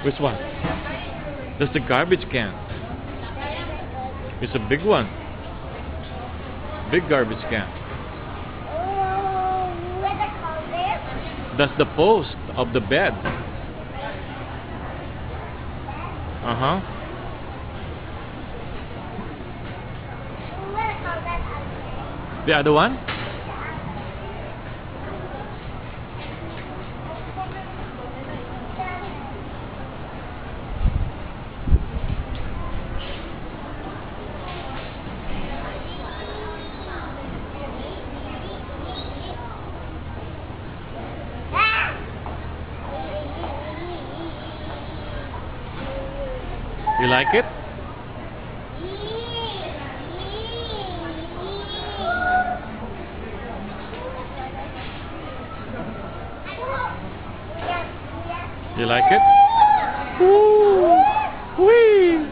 Which one? That's the garbage can. It's a big one. Big garbage can. That's the post of the bed. Uh-huh. The other one? You like it? You like it? Ooh, wee.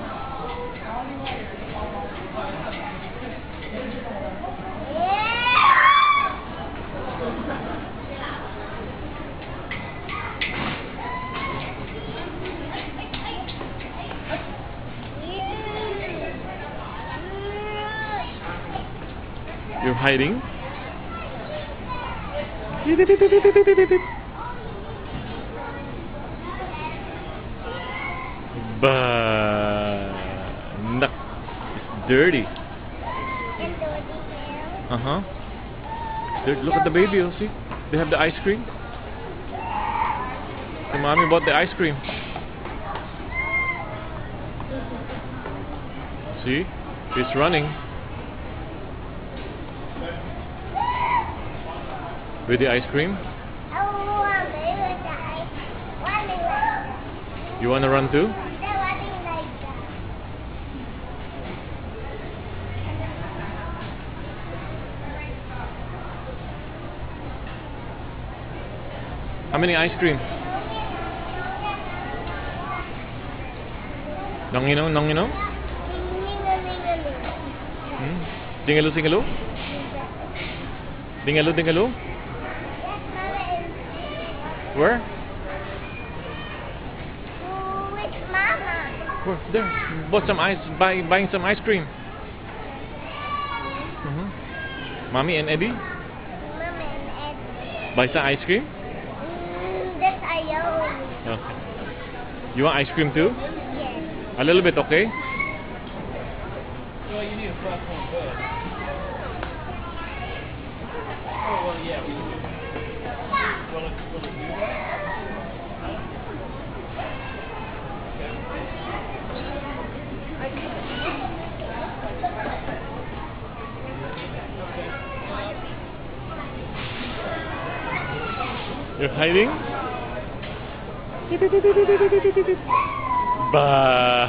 You're hiding? But it's dirty. Uh-huh. Look at the baby, oh, see? They have the ice cream. The mommy bought the ice cream. See? It's running. With the ice cream? You wanna run too? How many ice cream? Nongino, nongino? Dingaloo, dingaloo? Dingaloo, dingaloo? Where? With Mama. Where? There. Bought some ice. Buying some ice cream. Mommy and Eddie? Mama and Eddie. Buy some ice cream? That's Jaele. Okay. You want ice cream too? Yes. A little bit, okay? Well, you need a 12-point bed. Oh, well, yeah. Will it do that? You're hiding? Bah.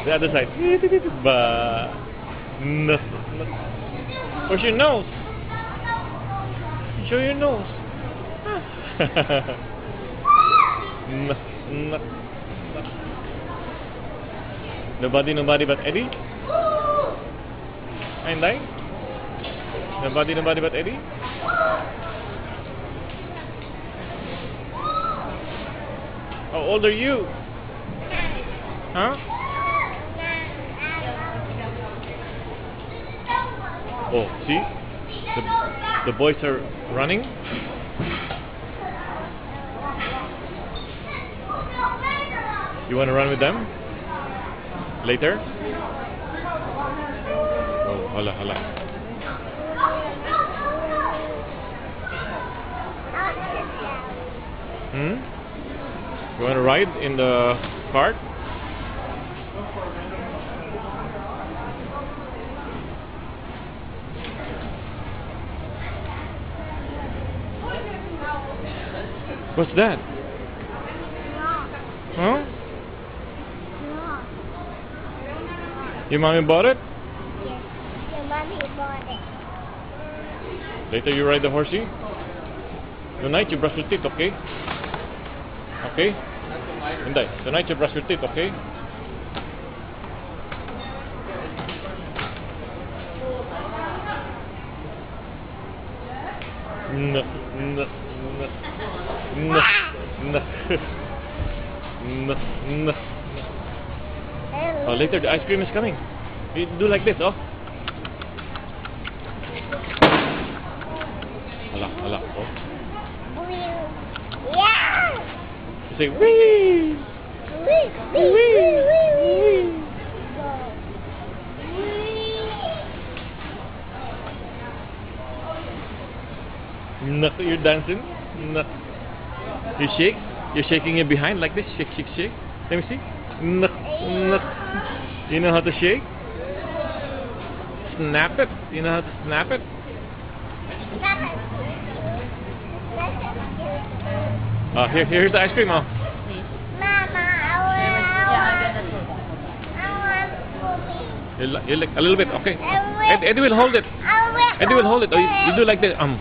The other side. Bah. No. Where's your nose? Show your nose. No, no. Nobody but Eddie? Inday? Nobody but Eddie? How old are you? Huh? Oh, see? The boys are running. You want to run with them? Later? Oh, hala, hala. You want to ride in the cart? What's that? Huh? Your mommy bought it? Yes. Your mommy bought it. Later you ride the horsey? Tonight you brush your teeth, okay? Okay? Inday, tonight you brush your teeth, okay? No, no, no, no, no. No, no. Oh, later the ice cream is coming. You do like this, oh. Hala, hala, oh. Yeah. You say, wee! Wee, wee, wee, wee, wee. No, you're dancing. No. You shake. You're shaking your behind like this. Shake, shake, shake. Let me see. No, no. You know how to shake? Snap it. You know how to snap it? Oh, here's the ice cream. Oh. Mama, I want You lick a little bit. Okay. I Eddie will hold it. Eddie will hold it. Oh, you do like this. Oh.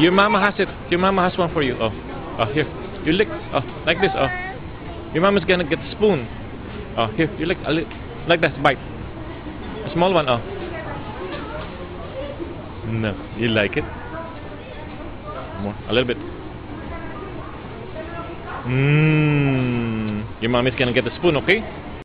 Your mama has it. Your mama has one for you. Oh. Oh, here. You lick. Oh, like this. Oh. Your mama's gonna get a spoon. Oh, here. You lick like that. Bite. A small one. Oh. No. You like it? More. A little bit. Your mommy's gonna get the spoon, okay?